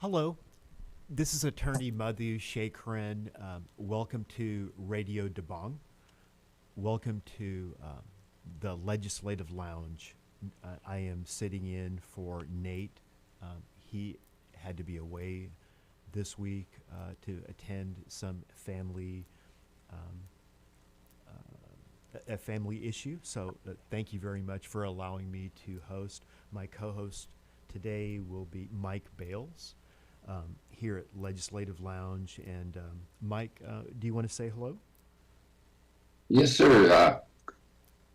Hello, this is attorney Madhu Sekharan. Welcome to Radio Debong. Welcome to the Legislative Lounge. I am sitting in for Nate. He had to be away this week to attend some a family issue. So thank you very much for allowing me to host. My co-host today will be Mike Bayles here at Legislative Lounge. And Mike, do you want to say hello? Yes, sir.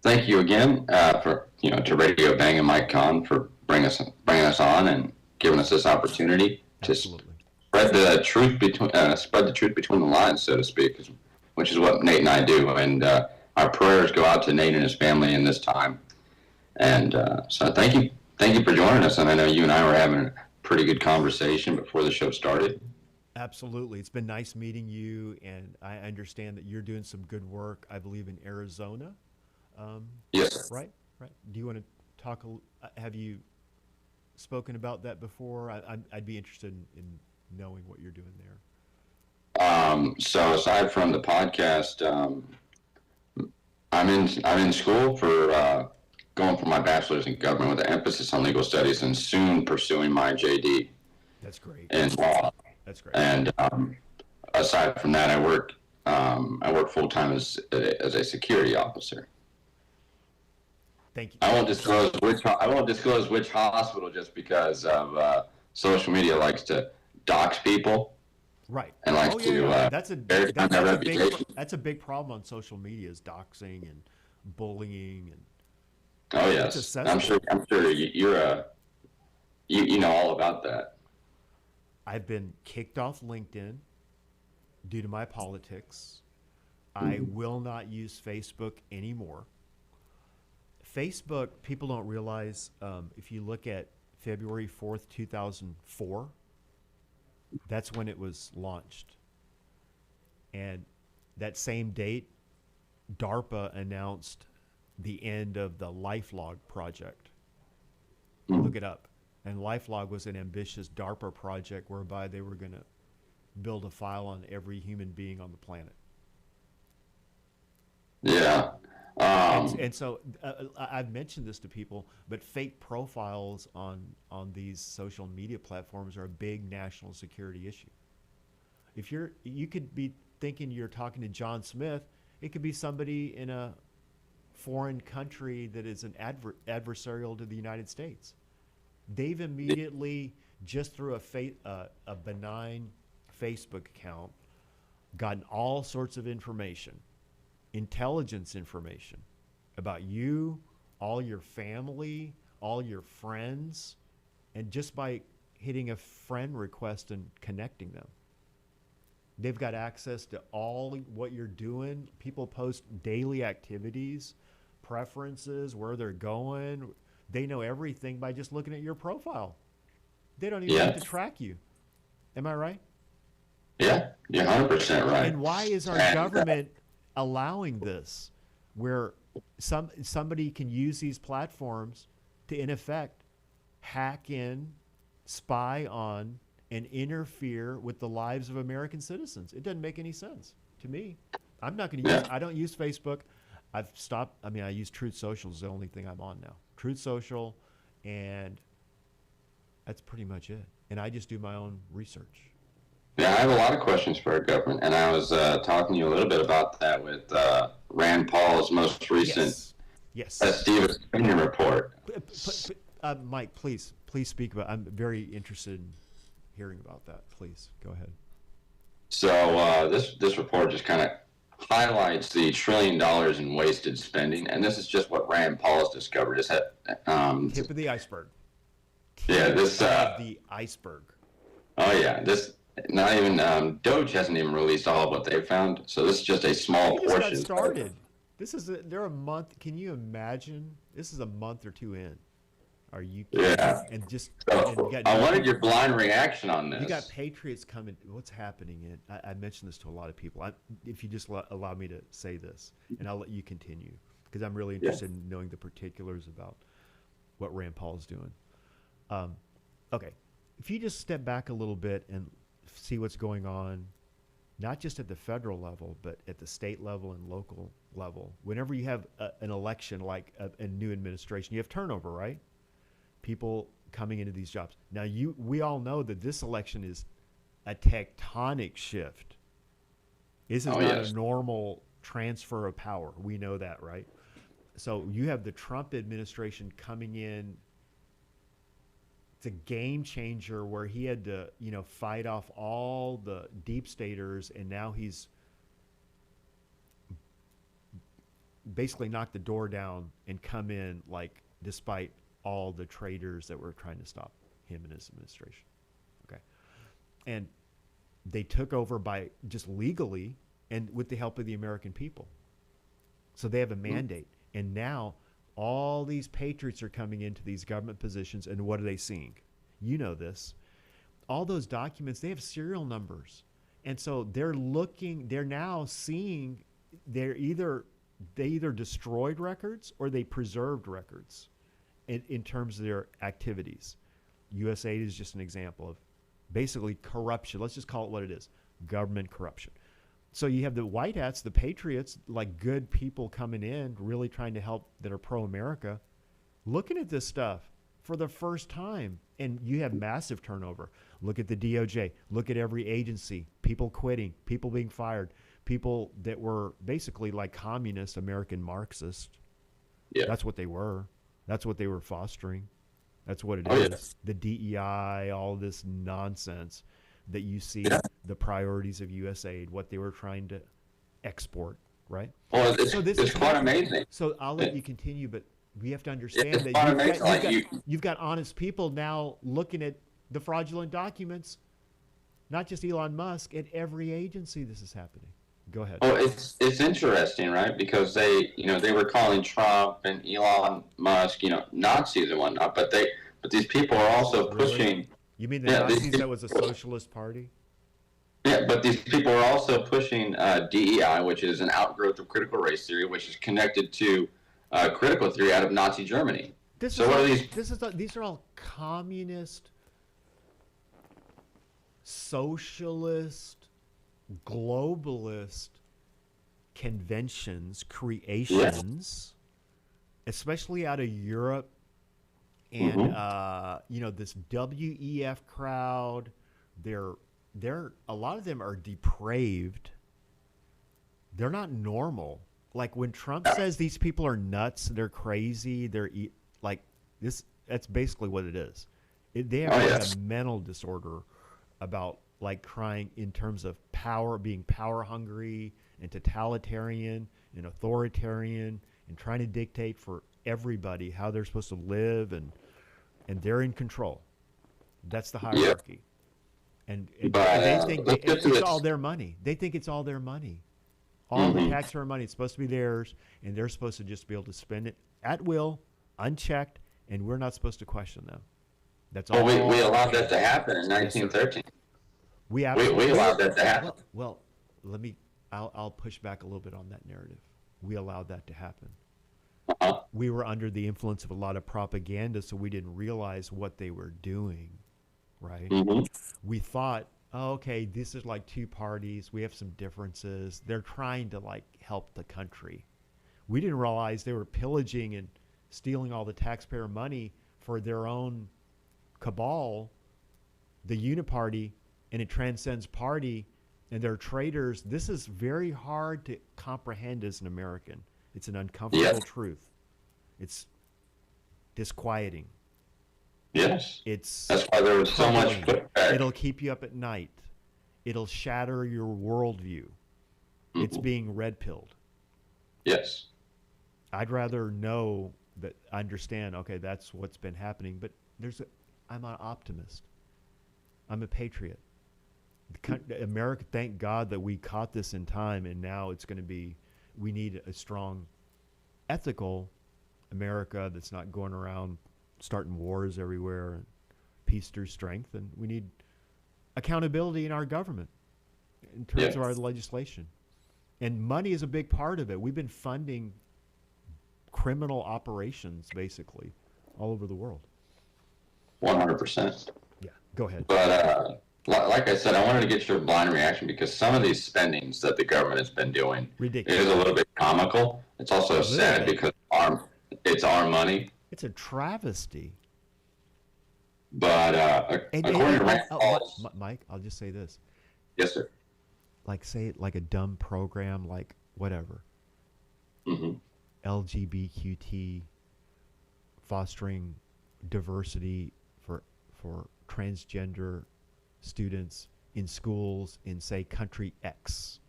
Thank you again to Radio Bang and Mike Kahn for bringing us on and giving us this opportunity to Absolutely. spread the truth between the lines, so to speak, which is what Nate and I do. And our prayers go out to Nate and his family in this time. And so thank you for joining us. And I know you and I were having a pretty good conversation before the show started. Absolutely. It's been nice meeting you, and I understand that you're doing some good work, I believe, in Arizona. Yes. Right? Do you want to talk, have you spoken about that before? I'd be interested in knowing what you're doing there. So aside from the podcast, I'm in school for going for my bachelor's in government with an emphasis on legal studies, and soon pursuing my JD. That's great. In law. That's great. And aside from that, I work full time as a security officer. Thank you. I won't disclose which hospital just because of social media likes to dox people. Right. And likes to that's a big problem on social media, is doxing and bullying and. Oh yes, I'm sure you know all about that. I've been kicked off LinkedIn due to my politics. I will not use Facebook anymore. Facebook, people don't realize, if you look at February 4th, 2004, that's when it was launched. And that same date, DARPA announced the end of the LifeLog project. Look it up. And LifeLog was an ambitious DARPA project whereby they were going to build a file on every human being on the planet. Yeah. And so I've mentioned this to people, but fake profiles on these social media platforms are a big national security issue. If you could be thinking you're talking to John Smith, it could be somebody in a foreign country that is an adversarial to the United States. They've immediately, just through a benign Facebook account, gotten all sorts of information, intelligence information about you, all your family, all your friends, and just by hitting a friend request and connecting them. They've got access to all what you're doing. People post daily activities, preferences, where they're going. They know everything by just looking at your profile. They don't even have to track you. Am I right? Yeah, you're 100% right. And why is our government allowing this, where somebody can use these platforms to, in effect, hack in, spy on, and interfere with the lives of American citizens? It doesn't make any sense to me. I'm not going to use. I don't use Facebook. I've stopped. I mean, I use Truth Social is the only thing I'm on now. Truth Social, and that's pretty much it. And I just do my own research. Yeah, I have a lot of questions for our government, and I was talking to you a little bit about that with Rand Paul's most recent Steve opinion report. Mike, please speak about. I'm very interested in hearing about that. Please go ahead. So this report just kind of highlights the $1 trillion in wasted spending, and this is just what Rand Paul has discovered. Tip of the iceberg. The iceberg. Oh yeah, this not even Doge hasn't even released all of what they've found. So this is just a small portion. Just got started. They're a month. Can you imagine? This is a month or two in. Are you kidding? Yeah. And just I wanted your blind reaction on this. You got patriots coming. What's happening? I mentioned this to a lot of people. If you just allow me to say this, and I'll let you continue, because I'm really interested in knowing the particulars about what Rand Paul is doing. Okay, if you just step back a little bit and see what's going on, not just at the federal level, but at the state level and local level, whenever you have an election like a new administration, you have turnover, right? People coming into these jobs. Now, we all know that this election is a tectonic shift. This is not a normal transfer of power. We know that, right? So you have the Trump administration coming in. It's a game changer where he had to, fight off all the deep staters, and now he's basically knocked the door down and come in, like, despite all the traitors that were trying to stop him and his administration. Okay. And they took over by just legally and with the help of the American people. So they have a mandate. And now all these patriots are coming into these government positions, and what are they seeing? You know this. All those documents, they have serial numbers. And so they're now seeing they either destroyed records or they preserved records in terms of their activities. USAID is just an example of basically corruption. Let's just call it what it is, government corruption. So you have the white hats, the patriots, like good people coming in, really trying to help, that are pro-America, looking at this stuff for the first time. And you have massive turnover. Look at the DOJ. Look at every agency, people quitting, people being fired, people that were basically like communist American Marxists. Yeah. That's what they were. That's what they were fostering. That's what it is. Yeah. The DEI, all this nonsense that you see, the priorities of USAID, what they were trying to export, right? Well, it's quite amazing. So I'll let you continue, but we have to understand that you've got honest people now looking at the fraudulent documents, not just Elon Musk, at every agency this is happening. Go ahead. Well, it's interesting, right? Because they were calling Trump and Elon Musk, Nazis and whatnot, but these people are also pushing. You mean the Nazis that was a socialist party? Yeah, but these people are also pushing DEI, which is an outgrowth of critical race theory, which is connected to critical theory out of Nazi Germany. These are all communist, socialist, globalist conventions, creations, especially out of Europe. And this WEF crowd, they're a lot of them are depraved. They're not normal. Like when Trump says these people are nuts, they're crazy, like this. That's basically what it is. They have a mental disorder about like crying in terms of power, being power hungry and totalitarian and authoritarian and trying to dictate for everybody how they're supposed to live, and they're in control. That's the hierarchy. And they think it's all their money. They think it's all their money. All the taxpayer money, it's supposed to be theirs, and they're supposed to just be able to spend it at will, unchecked, and we're not supposed to question them. That's all. Well, we allowed that to happen in 1913. We allowed that to happen. Well, I'll push back a little bit on that narrative. We allowed that to happen. We were under the influence of a lot of propaganda, so we didn't realize what they were doing, right? We thought, oh, okay, this is like two parties. We have some differences. They're trying to like help the country. We didn't realize they were pillaging and stealing all the taxpayer money for their own cabal, the uniparty, and it transcends party, and they're traitors. This is very hard to comprehend as an American. It's an uncomfortable truth. It's disquieting. Yes. That's why there was so much pushback. It'll keep you up at night. It'll shatter your worldview. It's being red-pilled. Yes. I'd rather know that, understand, okay, that's what's been happening, but I'm an optimist. I'm a patriot. America, thank God that we caught this in time, and now it's going to be, we need a strong, ethical America that's not going around starting wars everywhere, and peace through strength. And we need accountability in our government in terms of our legislation. And money is a big part of it. We've been funding criminal operations, basically, all over the world. 100%. Yeah. Go ahead. But like I said, I wanted to get your blind reaction because some of these spendings that the government has been doing Ridiculous. is a little bit comical. It's also sad because it's our money. It's a travesty. But according to Rand Paul's, Mike, I'll just say this. Yes, sir. Like, say, like a dumb program, like whatever. Mm-hmm. LGBTQ, fostering diversity for transgender students in schools in, say, country X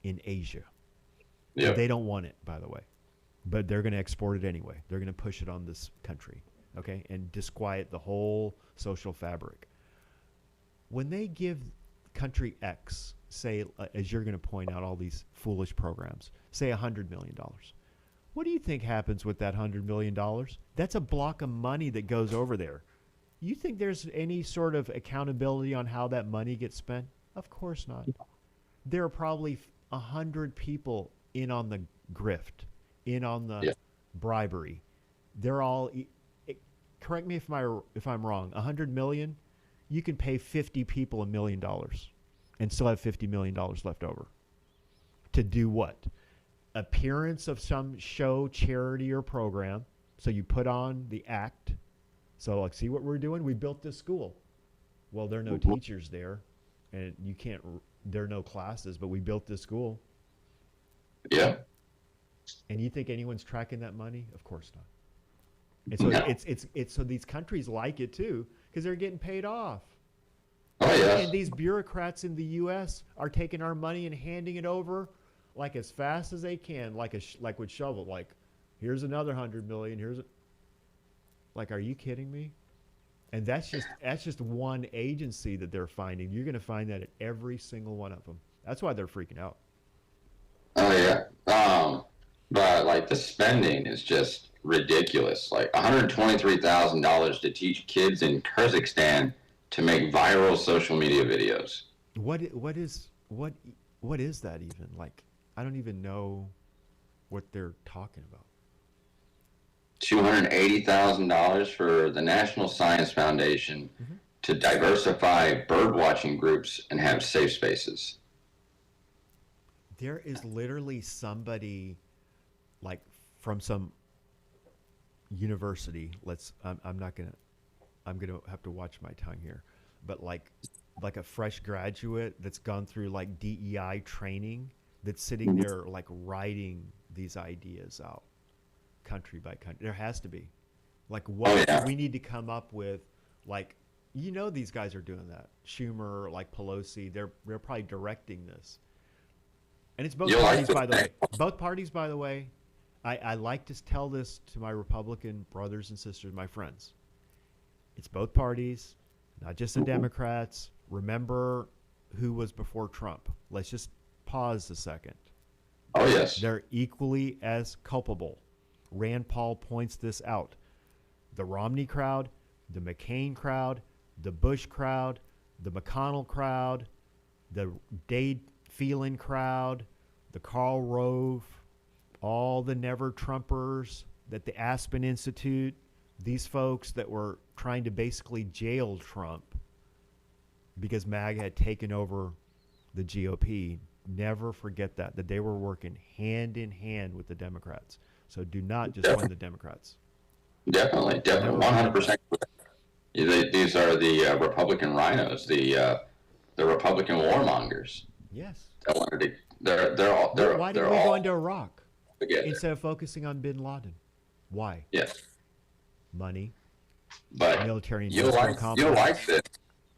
in Asia. Yeah. They don't want it, by the way, but they're going to export it anyway. They're going to push it on this country, okay, and disquiet the whole social fabric. When they give country X, say, as you're going to point out all these foolish programs, say $100 million. What do you think happens with that $100 million? That's a block of money that goes over there. You think there's any sort of accountability on how that money gets spent? Of course not. There are probably 100 people in on the grift, in on the bribery. They're all, correct me if I'm wrong, 100 million, you can pay 50 people $1 million and still have $50 million left over. To do what? Appearance of some show, charity, or program. So you put on the act. So, like, see what we're doing? We built this school. Well, there are no teachers there, and you can't. There are no classes, but we built this school. Yeah. And you think anyone's tracking that money? Of course not. And so it's so these countries like it too because they're getting paid off. Oh yeah. And these bureaucrats in the U.S. are taking our money and handing it over like as fast as they can, like with shovel. Like, here's another 100 million. Like, are you kidding me? And that's just one agency that they're finding. You're going to find that at every single one of them. That's why they're freaking out. Oh yeah. But like the spending is just ridiculous. Like $123,000 to teach kids in Kazakhstan to make viral social media videos. What is that even? Like, I don't even know what they're talking about. $280,000 for the National Science Foundation to diversify bird watching groups and have safe spaces. There is literally somebody, like, from some university. I'm gonna have to watch my tongue here, but like a fresh graduate that's gone through like DEI training, that's sitting there like writing these ideas out, country by country. There has to be, like, what we need to come up with, like, these guys are doing that. Schumer, like Pelosi, they're probably directing this. And it's both parties, by the way. Both parties, by the way. I like to tell this to my Republican brothers and sisters, my friends. It's both parties, not just the Democrats. Remember who was before Trump. Let's just pause a second. Oh, yes. They're equally as culpable. Rand Paul points this out. The Romney crowd, the McCain crowd, the Bush crowd, the McConnell crowd, the Dade Phelan crowd, the Karl Rove, all the Never Trumpers, that the Aspen Institute, these folks that were trying to basically jail Trump because MAGA had taken over the GOP. Never forget that they were working hand in hand with the Democrats. So do not just blame the Democrats. Definitely, 100%. These are the Republican rhinos, the Republican warmongers. Yes. They're all. Why did we go into Iraq instead of focusing on Bin Laden? Why? Yes. Money. But military industrial complex. You'll like this.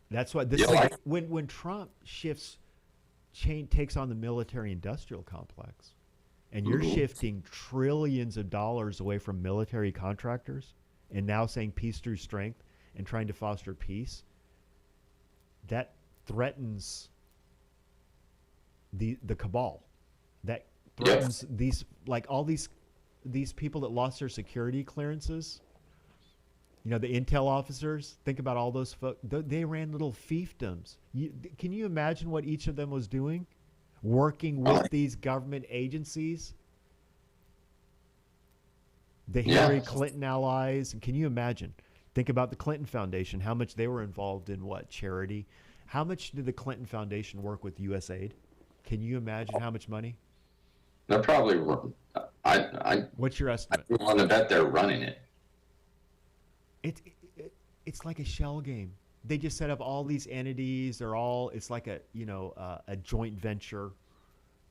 That's what this is like. When Trump takes on the military industrial complex, and you're shifting trillions of dollars away from military contractors and now saying peace through strength and trying to foster peace, that threatens the cabal. That threatens all these people that lost their security clearances. The intel officers, think about all those folks. They ran little fiefdoms. Can you imagine what each of them was doing? Working with these government agencies, the Hillary Clinton allies. Can you imagine? Think about the Clinton Foundation, how much they were involved in what? Charity. How much did the Clinton Foundation work with USAID? Can you imagine how much money? They're probably, I What's your estimate? want to bet they're running it. It's like a shell game. They just set up all these entities. They're all, it's like a joint venture,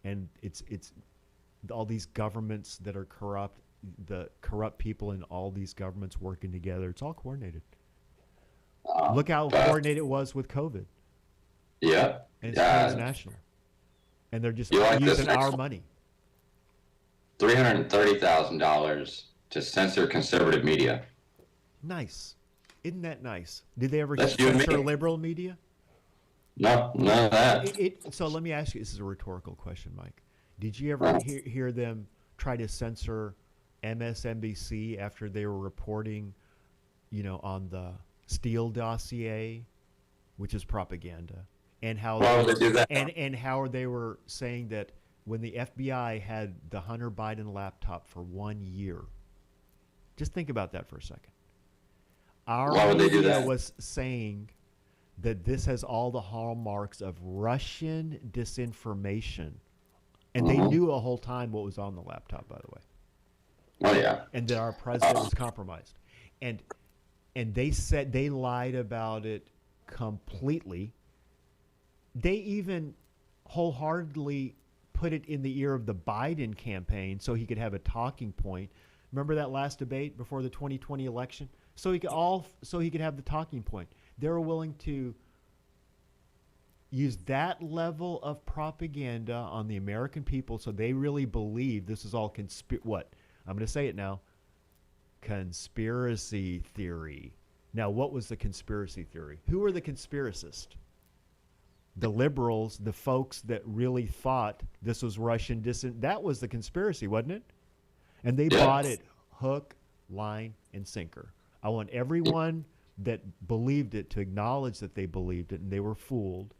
and it's all these governments that are corrupt, the corrupt people in all these governments working together. It's all coordinated. Look how coordinated it was with COVID. Yeah. And it's transnational. And they're just using our money. $330,000 to censor conservative media. Nice. Isn't that nice? Did they ever That's censor liberal media? No, none of that. So let me ask you, this is a rhetorical question, Mike. Did you ever hear them try to censor MSNBC after they were reporting, on the Steele dossier, which is propaganda, and how Why would they do that? and how they were saying that when the FBI had the Hunter Biden laptop for 1 year? Just think about that for a second. Why would they do media that? was saying that this has all the hallmarks of Russian disinformation. And they knew the whole time what was on the laptop, by the way. Oh, yeah. And that our president was compromised. And they said they lied about it completely. They even wholeheartedly put it in the ear of the Biden campaign so he could have a talking point. Remember that last debate before the 2020 election? So he could have the talking point. They were willing to use that level of propaganda on the American people, so they really believe this is all what? I'm going to say it now. Conspiracy theory. Now, what was the conspiracy theory? Who were the conspiracists? The liberals, the folks that really thought this was Russian that was the conspiracy, wasn't it? And they bought it hook, line, and sinker. I want everyone that believed it to acknowledge that they believed it and they were fooled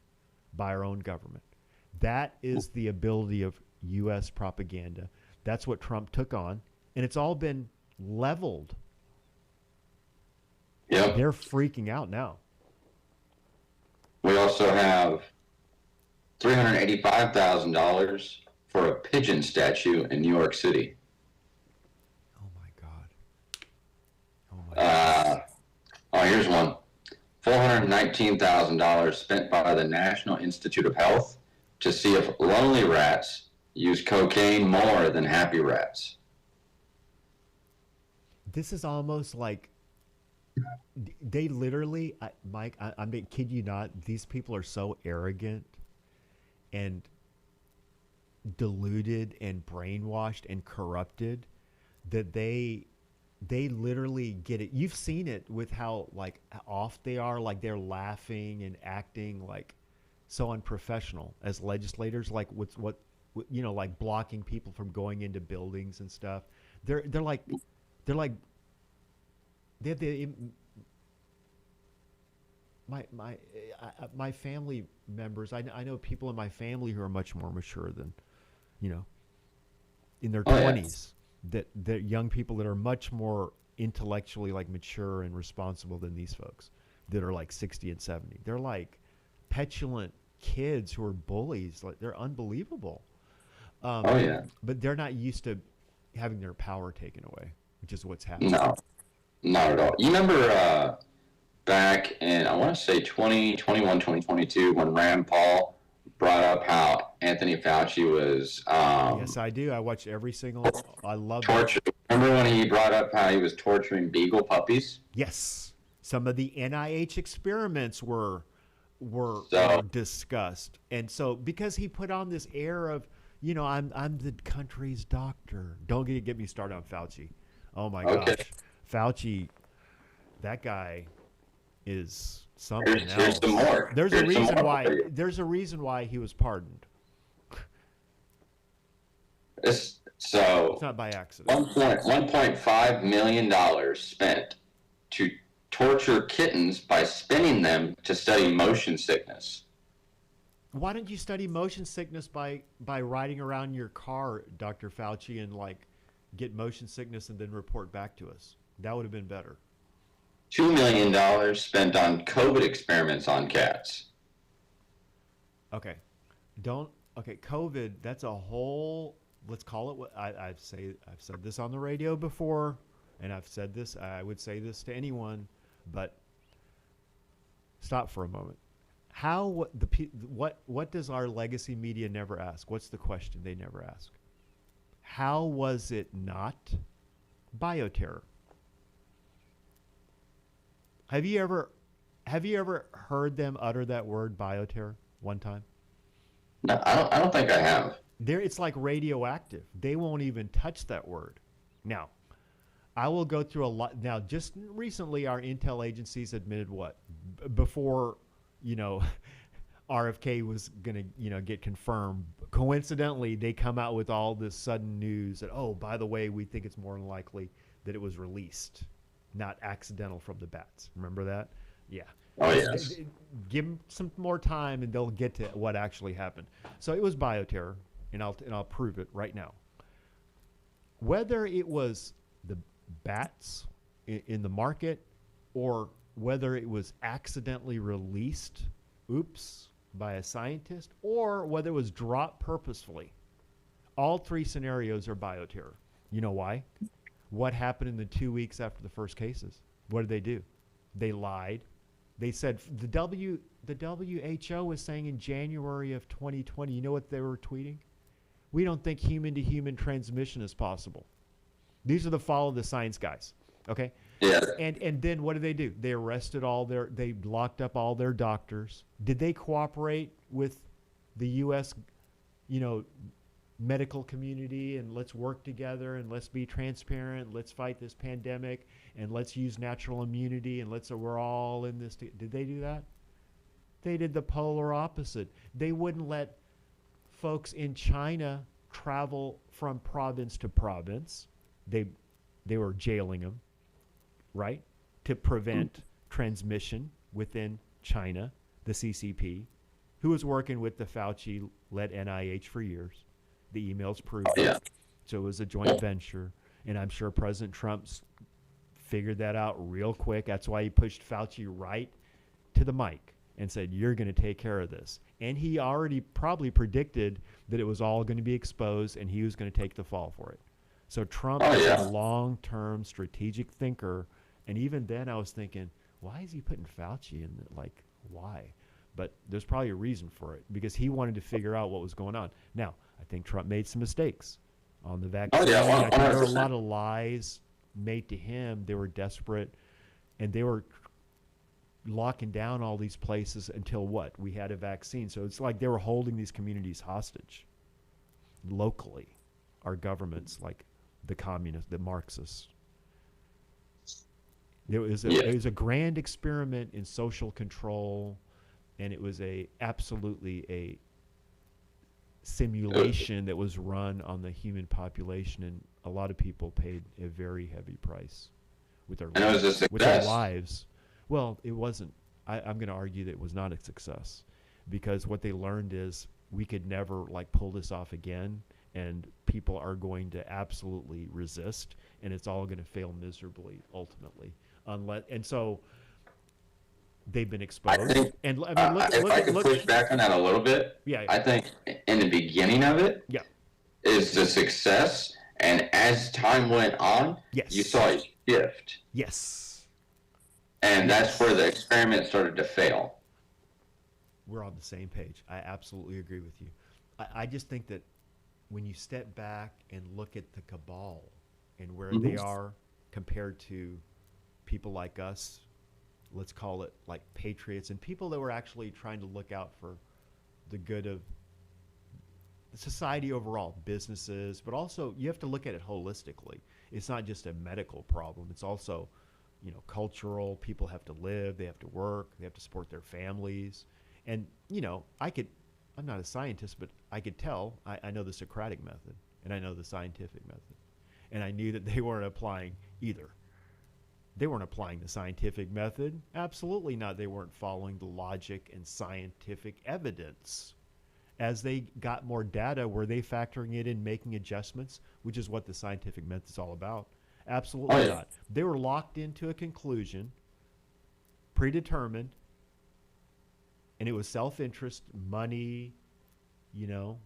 by our own government. That is the ability of U.S. propaganda. That's what Trump took on, and it's all been leveled. Yep. They're freaking out now. We also have $385,000 for a pigeon statue in New York City. Oh my God. Oh my God. Here's one. $419,000 spent by the National Institute of Health to see if lonely rats use cocaine more than happy rats. This is almost like they literally, Mike, I kid you not, these people are so arrogant and deluded and brainwashed and corrupted that they literally get it. You've seen it with how off they are, like they're laughing and acting like so unprofessional as legislators, like like blocking people from going into buildings and stuff. They have the my family members. I know people in my family who are much more mature than, in their 20s. That young people that are much more intellectually mature and responsible than these folks that are 60 and 70. They're like petulant kids who are bullies. They're unbelievable. But they're not used to having their power taken away, which is what's happening. No, not at all. You remember back in, I want to say 2021, 2022, when Rand Paul brought up how Anthony Fauci was yes, I do. I watch every single. I love torture. Remember when he brought up how he was torturing beagle puppies? Yes, some of the NIH experiments were discussed, and so because he put on this air of, I'm the country's doctor. Don't get me started on Fauci. Oh my gosh, Fauci, that guy is something else. Here's some more. There's a reason why he was pardoned. It's not by accident. $1.5 million spent to torture kittens by spinning them to study motion sickness. Why don't you study motion sickness by riding around your car, Dr. Fauci, and get motion sickness and then report back to us? That would have been better. $2 million spent on COVID experiments on cats. Okay. Okay, COVID, that's a whole, let's call it what I've said this on the radio before, and I would say this to anyone, but stop for a moment. What does our legacy media never ask? What's the question they never ask? How was it not bioterror? Have you ever heard them utter that word bioterror one time? No, I don't think I have. It's like radioactive. They won't even touch that word. Now, I will go through a lot. Now, just recently, our intel agencies admitted what? Before, RFK was going to, get confirmed. Coincidentally, they come out with all this sudden news that, oh, by the way, we think it's more than likely that it was released, not accidental from the bats. Remember that? Yeah. Oh, yes. Give them some more time and they'll get to what actually happened. So it was bioterror, and I'll prove it right now. Whether it was the bats in the market or whether it was accidentally released, by a scientist, or whether it was dropped purposefully, all three scenarios are bioterror. You know why? What happened in the 2 weeks after the first cases? What did they do? They lied. They said the WHO was saying in January of 2020, you know what they were tweeting? We don't think human-to-human transmission is possible. These are the follow the science guys, okay? Yeah. And then what did they do? They arrested they locked up all their doctors. Did they cooperate with the U.S., medical community, and let's work together and let's be transparent, let's fight this pandemic, and let's use natural immunity, and we're all in this. Did they do that? They did the polar opposite. They wouldn't let folks in China travel from province to province. They were jailing them, right, to prevent transmission within China, the CCP, who was working with the Fauci-led NIH for years. The emails prove it. Yeah. So it was a joint venture, and I'm sure President Trump's figured that out real quick. That's why he pushed Fauci right to the mic and said, you're going to take care of this. And he already probably predicted that it was all going to be exposed and he was going to take the fall for it. So Trump is a long-term strategic thinker. And even then I was thinking, why is he putting Fauci in? Why? But there's probably a reason for it, because he wanted to figure out what was going on. Now, I think Trump made some mistakes on the vaccine. I think there were a lot of lies made to him. They were desperate, and they were locking down all these places until what? We had a vaccine. So it's like they were holding these communities hostage locally, our governments, like the communists, the Marxists. It was a grand experiment in social control, and it was absolutely a simulation that was run on the human population, and a lot of people paid a very heavy price with their lives. Well, it wasn't. I'm going to argue that it was not a success, because what they learned is we could never pull this off again, and people are going to absolutely resist, and it's all going to fail miserably ultimately. And so they've been exposed. If I could push back on that a little bit, I think in the beginning of it is the success, and as time went on, you saw a shift. Yes. And that's where the experiment started to fail. We're on the same page. I absolutely agree with you. I just think that when you step back and look at the cabal and where they are compared to people like us, let's call it like patriots, and people that were actually trying to look out for the good of society overall, businesses, but also you have to look at it holistically. It's not just a medical problem. It's also, cultural. People have to live, they have to work, they have to support their families. And, I'm not a scientist, but I could tell, I know the Socratic method and I know the scientific method. And I knew that they weren't applying either. They weren't applying the scientific method. Absolutely not. They weren't following the logic and scientific evidence. As they got more data, were they factoring it in, making adjustments, which is what the scientific method is all about? Absolutely not. They were locked into a conclusion predetermined, and it was self-interest, money, you know,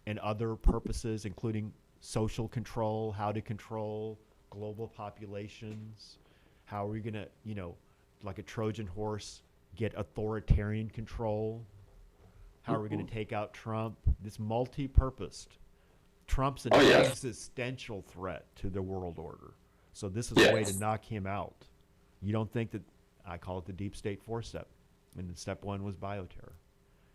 and other purposes, including social control, how to control global populations, how are we going to, you know, like a Trojan horse, get authoritarian control, how are we going to take out Trump? This multi-purposed. Trump's an existential threat to the world order. So this is a way to knock him out. You don't think that, I call it the deep state 4-step. And step 1 was bioterror.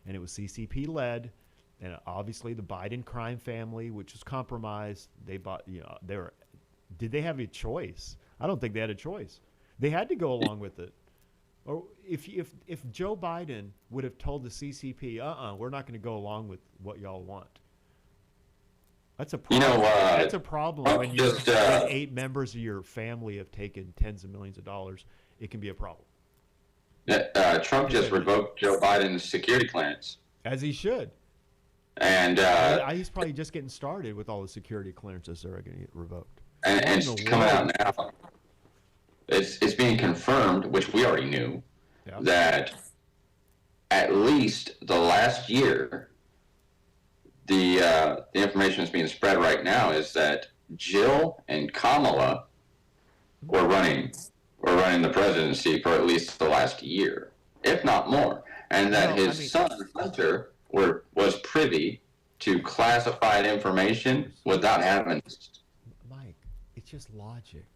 And it was CCP led. And obviously the Biden crime family, which was compromised, they bought, you know, did they have a choice? I don't think they had a choice. They had to go along with it. Or if Joe Biden would have told the CCP, we're not going to go along with what y'all want. That's a problem. You know, that's a problem when when 8 members of your family have taken tens of millions of dollars. It can be a problem. Trump just revoked Joe Biden's security clearance. As he should. And he's probably just getting started with all the security clearances that are going to get revoked. And it's coming out now. It's being confirmed, which we already knew, that at least the last year, the information that's being spread right now is that Jill and Kamala were running the presidency for at least the last year, if not more, and that his son Hunter was privy to classified information without having. Mike, it's just logic.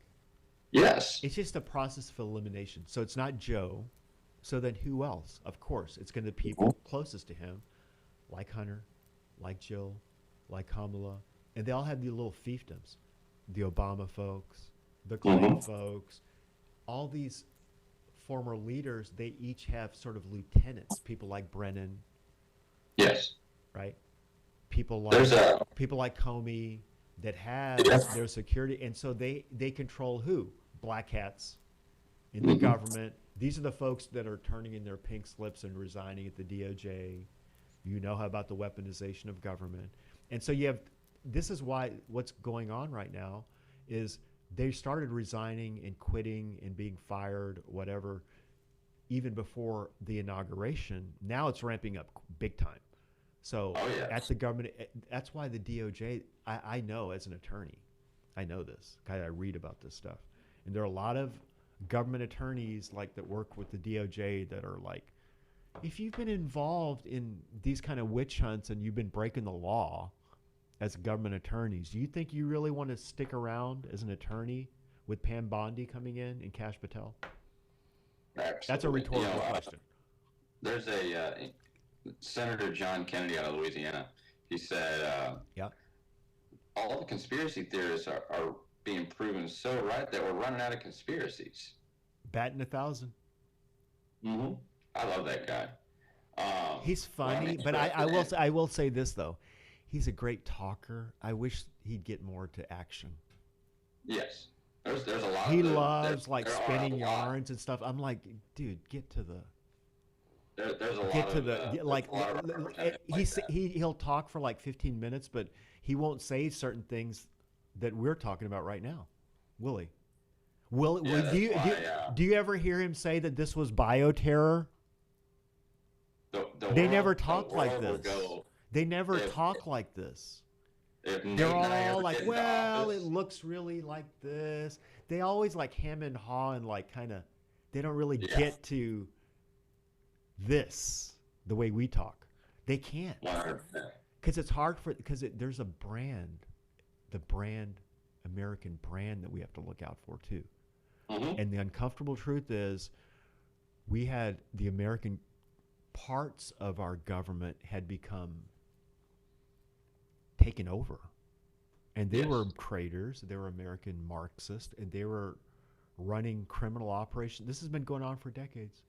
Yes. It's just a process of elimination. So it's not Joe. So then who else? Of course, it's going to be people closest to him, like Hunter, like Jill, like Kamala. And they all have these little fiefdoms. The Obama folks, the Clinton folks, all these former leaders, they each have sort of lieutenants, people like Brennan. Yes. Right? People like Comey that have their security. And so they control who? Black hats in the government. These are the folks that are turning in their pink slips and resigning at the DOJ. You know how about the weaponization of government. And so you have, this is why what's going on right now is they started resigning and quitting and being fired, whatever, even before the inauguration. Now it's ramping up big time. So at the government, that's why the DOJ, I know as an attorney, I know this, I read about this stuff. And there are a lot of government attorneys like that work with the DOJ that are like, if you've been involved in these kind of witch hunts and you've been breaking the law as government attorneys, do you think you really want to stick around as an attorney with Pam Bondi coming in and Kash Patel? Absolutely. That's a rhetorical question. There's a Senator John Kennedy out of Louisiana. He said, all the conspiracy theorists are being proven so right that we're running out of conspiracies. Batting 1,000. Mm-hmm. I love that guy. He's funny, but I will say this though, he's a great talker. I wish he'd get more to action. Yes, there's a lot. He loves like spinning yarns and stuff. I'm like, dude, get to the. There's a get lot to of, the like. He'll talk for like 15 minutes, but he won't say certain things that we're talking about right now, will he? Do you ever hear him say that this was bioterror? They never talk like this. They never talk like this. They're all like, well, it looks really like this. They always like hem and haw and like kind of, they don't really get to this the way we talk. They can't. Because it's hard there's a brand, the brand, American brand that we have to look out for too. Mm-hmm. And the uncomfortable truth is we had the American parts of our government had become taken over. And they were traitors. They were American Marxists. And they were running criminal operations. This has been going on for decades.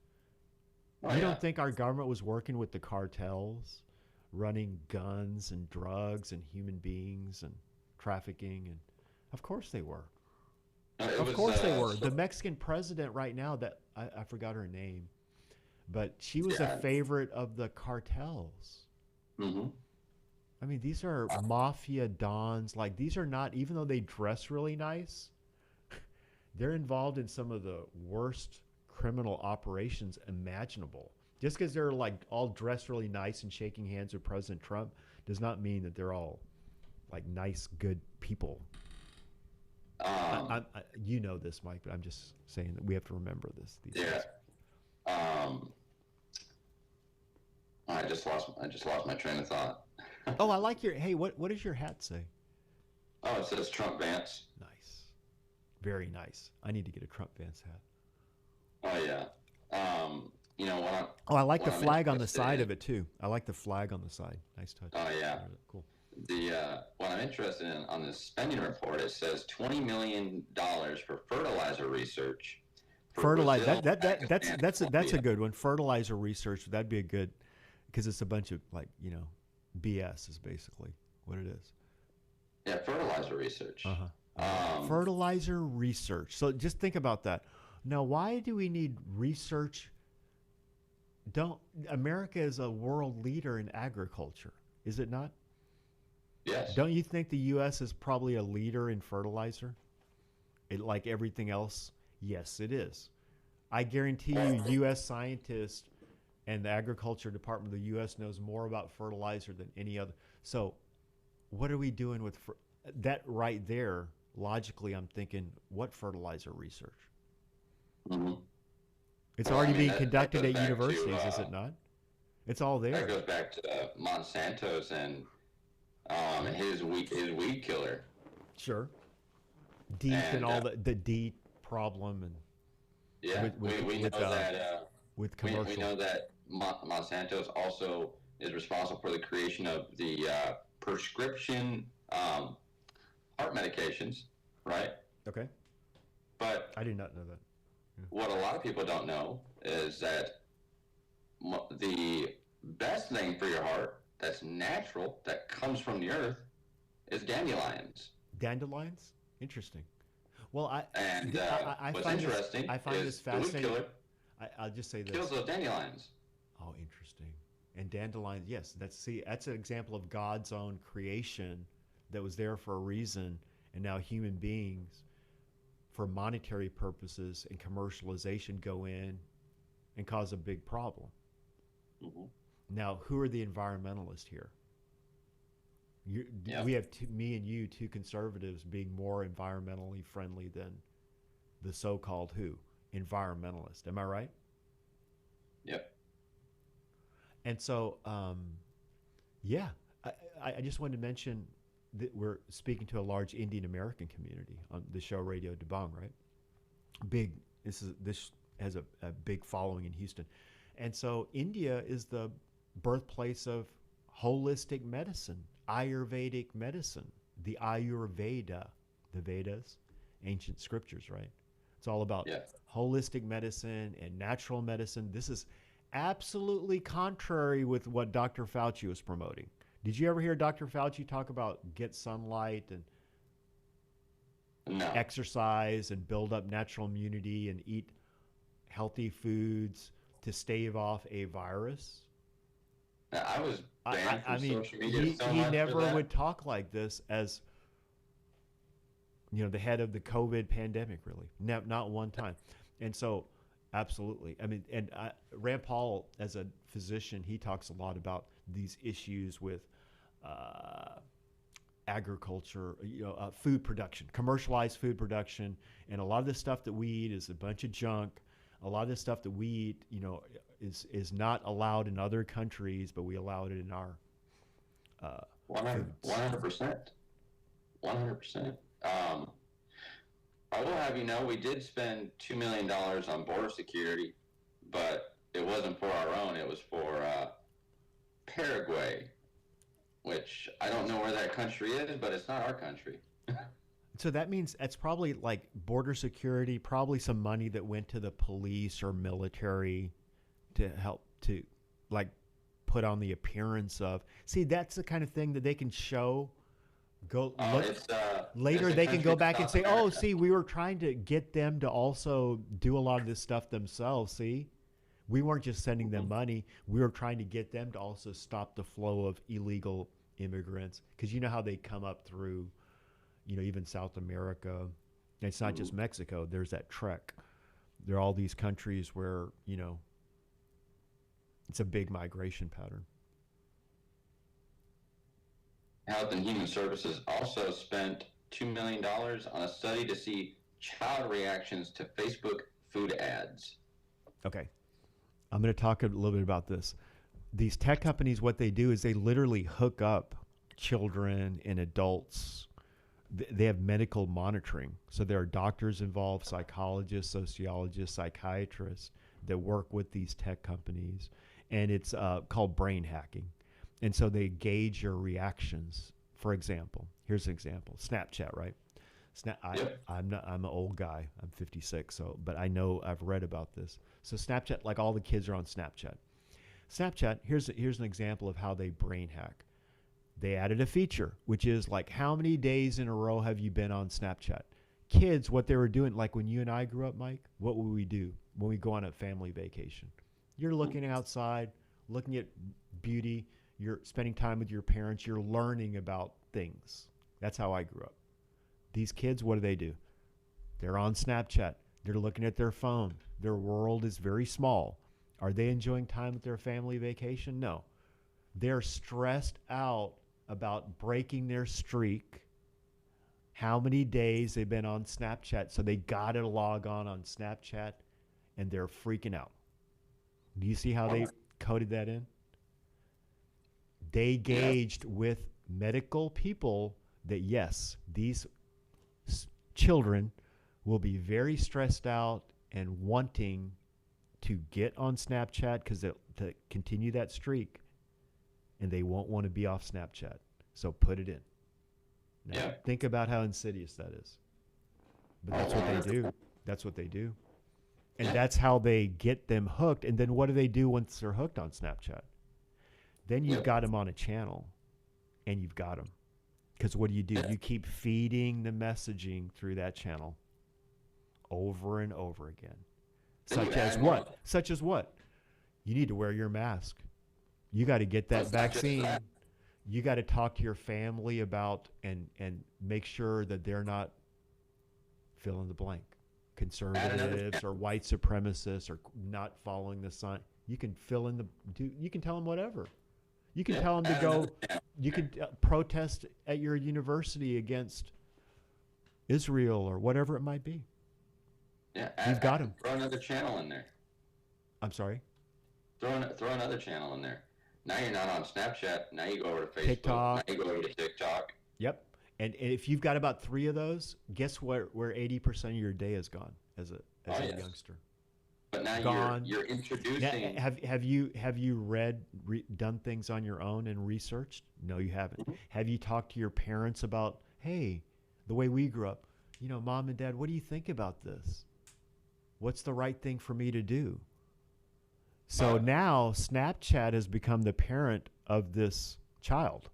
You don't think our government was working with the cartels, running guns and drugs and human beings and trafficking? And of course they were. Of course they were. The Mexican president right now, that I forgot her name, but she was a favorite of the cartels. Mm-hmm. I mean, these are mafia dons. Like, these are not, even though they dress really nice, they're involved in some of the worst criminal operations imaginable. Just because they're like all dressed really nice and shaking hands with President Trump does not mean that they're all like nice, good people. You know this, Mike, but I'm just saying that we have to remember this. These yeah. days. I just lost my train of thought. Oh, I like your. Hey, what does your hat say? Oh, it says Trump Vance. Nice, very nice. I need to get a Trump Vance hat. Oh yeah. You know what? Oh, I like the flag on the side of it too. I like the flag on the side. Nice touch. Oh yeah. Cool. The what I'm interested in on this spending report, it says $20 million for fertilizer research. Fertilizer. That's a good one. Fertilizer research. That'd be a good, because it's a bunch of like BS is basically what it is. Yeah, fertilizer research. Fertilizer research. So just think about that. Now, why do we need research? America is a world leader in agriculture, is it not? Yes. Don't you think the U.S. is probably a leader in fertilizer? Like everything else? Yes, it is. I guarantee you, U.S. scientists and the agriculture department of the U.S. knows more about fertilizer than any other. So what are we doing with that right there? Logically, I'm thinking, what fertilizer research? Mm-hmm. It's already being conducted at universities, is it not? It's all there. That goes back to Monsanto's and his weed killer. Sure. DEET and all the DEET problem and yeah, we know that with commercial. We know that Monsanto's also is responsible for the creation of the prescription heart medications, right? Okay. But I did not know that. Yeah. What a lot of people don't know is that the best thing for your heart that's natural, that comes from the earth, is dandelions. Dandelions? Interesting. Well, I what's find interesting I find this fascinating. The weed killer I'll just say this. Kills those dandelions. Oh, interesting. And dandelions, yes, that's an example of God's own creation that was there for a reason, and now human beings, for monetary purposes and commercialization, go in and cause a big problem. Mm-hmm. Now, who are the environmentalists here? We have me and you, two conservatives, being more environmentally friendly than the so-called environmentalist. Am I right? Yep. And so, I just wanted to mention that we're speaking to a large Indian American community on the show Radio Debang, right? This has a big following in Houston. And so India is the birthplace of holistic medicine, Ayurvedic medicine, the Ayurveda, the Vedas, ancient scriptures, right? It's all about holistic medicine and natural medicine. This is absolutely contrary with what Dr. Fauci was promoting. Did you ever hear Dr. Fauci talk about get sunlight and exercise and build up natural immunity and eat healthy foods to stave off a virus? I was banned from social media he never would talk like this as the head of the COVID pandemic, really. Not one time. And so, absolutely. I mean, and Rand Paul, as a physician, he talks a lot about these issues with agriculture, food production, commercialized food production, and a lot of the stuff that we eat is a bunch of junk. A lot of the stuff that we eat, is not allowed in other countries, but we allow it in our 100%. 100%. I will have you know, we did spend $2 million on border security, but it wasn't for our own. It was for Paraguay, which I don't know where that country is, but it's not our country. So that means that's probably like border security, probably some money that went to the police or military to help to like put on the appearance of. See, that's the kind of thing that they can show. Later they can go back and say, "Oh, see, we were trying to get them to also do a lot of this stuff themselves. See, we weren't just sending them money; we were trying to get them to also stop the flow of illegal immigrants, because you know how they come up through." Even South America. It's not just Mexico. There's that trek There are all these countries where, you know, it's a big migration pattern. Health and Human Services also spent $2 million on a study to see child reactions to Facebook food ads. Okay. I'm going to talk a little bit about this. These tech companies, what they do is they literally hook up children and adults. They have medical monitoring. So there are doctors involved, psychologists, sociologists, psychiatrists that work with these tech companies. And it's called brain hacking. And so they gauge your reactions. For example, here's an example. Snapchat, right? I'm an old guy. I'm 56, but I know I've read about this. So Snapchat, like all the kids are on Snapchat. Snapchat, here's an example of how they brain hack. They added a feature, which is like, how many days in a row have you been on Snapchat? Kids, what they were doing, like when you and I grew up, Mike, what would we do when we go on a family vacation? You're looking outside, looking at beauty. You're spending time with your parents. You're learning about things. That's how I grew up. These kids, what do? They're on Snapchat. They're looking at their phone. Their world is very small. Are they enjoying time with their family vacation? No. They're stressed out about breaking their streak, how many days they've been on Snapchat. So they got to log on Snapchat, and they're freaking out. Do you see how they coded that in? They gauged with medical people that, yes, these children will be very stressed out and wanting to get on Snapchat because to continue that streak, and they won't want to be off Snapchat. So put it in. Now, think about how insidious that is. But that's what they do. That's what they do. And that's how they get them hooked. And then what do they do once they're hooked on Snapchat? Then you've got them on a channel, and you've got them. Because what do? You keep feeding the messaging through that channel over and over again. Such as what? Such as what? You need to wear your mask. You got to get that vaccine. You got to talk to your family about and make sure that they're not fill in the blank. Conservatives or white supremacists or not following the sign. You can fill in you can tell them whatever. You can tell them to go, you can protest at your university against Israel or whatever it might be. Yeah, you've got them. Throw another channel in there. I'm sorry? Throw another channel in there. Now you're not on Snapchat. Now you go over to Facebook. TikTok. Now you go over to TikTok. Yep. And if you've got about 3 of those, guess where 80% of your day is gone as a youngster. But now you're introducing. Now, have you done things on your own and researched? No, you haven't. Have you talked to your parents about, hey, the way we grew up, Mom and Dad, what do you think about this? What's the right thing for me to do? So now Snapchat has become the parent of this child.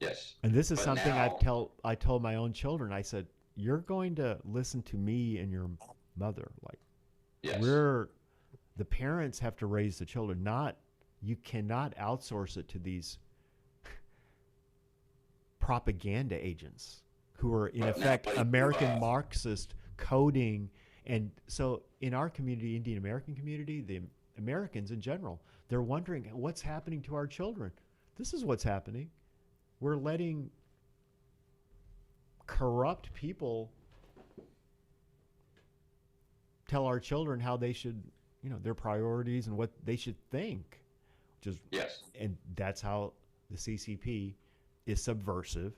Yes. And this is something I told my own children. I said, you're going to listen to me and your mother. Like, yes. The parents have to raise the children. You cannot outsource it to these propaganda agents who are in effect American Marxist coding. And so in our community, Indian American community, the Americans in general, they're wondering what's happening to our children. This is what's happening. We're letting corrupt people tell our children how they should, their priorities and what they should think. And that's how the CCP is subversive,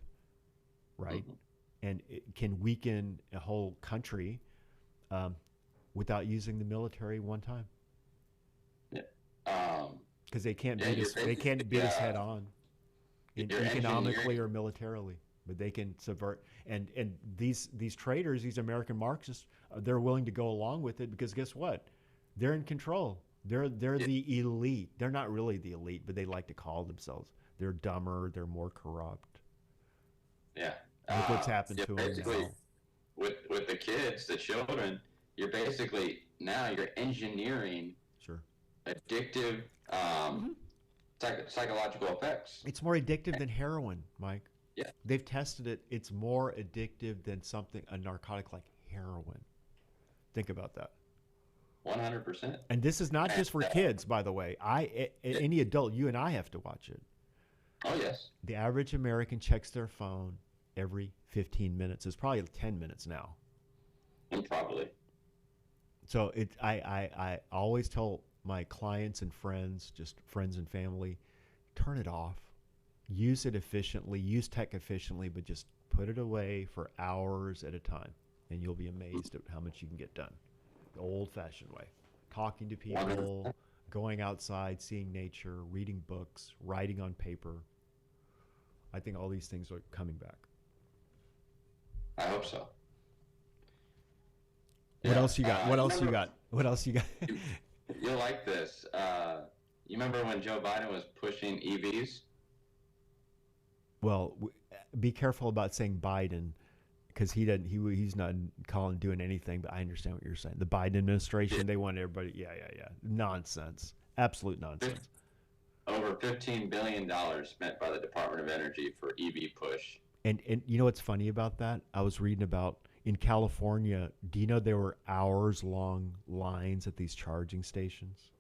right? Mm-hmm. And it can weaken a whole country without using the military one time. Because they can't beat us. They can't beat us head on, economically or militarily. But they can subvert. And these traitors, these American Marxists, they're willing to go along with it because guess what? They're in control. They're the elite. They're not really the elite, but they like to call themselves. They're dumber. They're more corrupt. Yeah. Look what's happened to them now. With the kids, the children, you're engineering addictive psychological effects. It's more addictive than heroin, Mike. Yeah. They've tested it. It's more addictive than a narcotic like heroin. Think about that. 100%. And this is not And just for kids, by the way. Any adult, you and I have to watch it. oh yes, The average American checks their phone every 15 minutes. It's probably 10 minutes now. and probably So I always tell my clients and friends, just friends and family, turn it off. Use it efficiently, use tech efficiently, but just put it away for hours at a time. And you'll be amazed at how much you can get done. The old fashioned way. Talking to people, 100%. going outside, seeing nature, reading books, writing on paper. I think all these things are coming back. I hope so. What Yeah. else you got? What You else you remember? got? What else you got? You, you'll like this. You remember when Joe Biden was pushing EVs? Well, be careful about saying Biden because he doesn't. He's not doing anything. But I understand what you're saying. The Biden administration, they want everybody. Yeah. Nonsense. Absolute nonsense. Over $15 billion spent by the Department of Energy for EV push. And you know what's funny about that? I was reading about in California. Do you know there were hours long lines at these charging stations?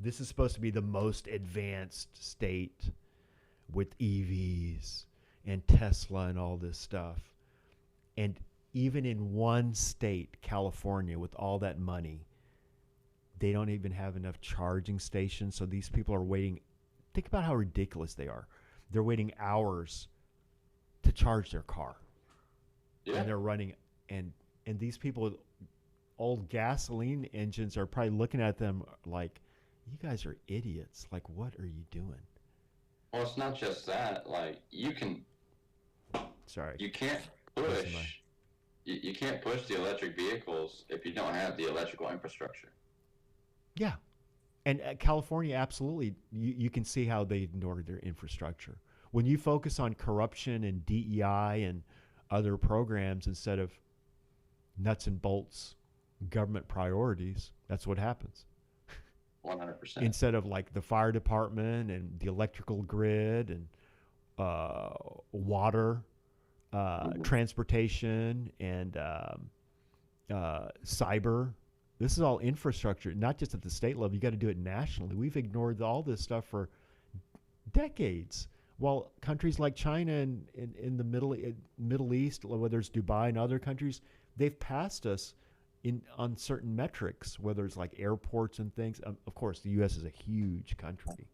This is supposed to be the most advanced state with EVs and Tesla and all this stuff. And even in one state, California, with all that money, they don't even have enough charging stations. So these people are waiting. Think about how ridiculous they are. They're waiting hours to charge their car. Yeah. And they're running. And these people with old gasoline engines are probably looking at them like, you guys are idiots. Like, what are you doing? Well, it's not just that. Like Sorry. you can't Losing my- push, you can't push the electric vehicles if you don't have the electrical infrastructure. Yeah. And California, absolutely, you can see how they ignored their infrastructure. When you focus on corruption and DEI and other programs instead of nuts and bolts government priorities, that's what happens. 100%. Instead of like the fire department and the electrical grid and water, transportation, and cyber. This is all infrastructure, not just at the state level. You got to do it nationally. We've ignored all this stuff for decades. While countries like China and in the Middle East, whether it's Dubai and other countries, they've passed us on certain metrics, whether it's like airports and things. Of course, the U.S. is a huge country,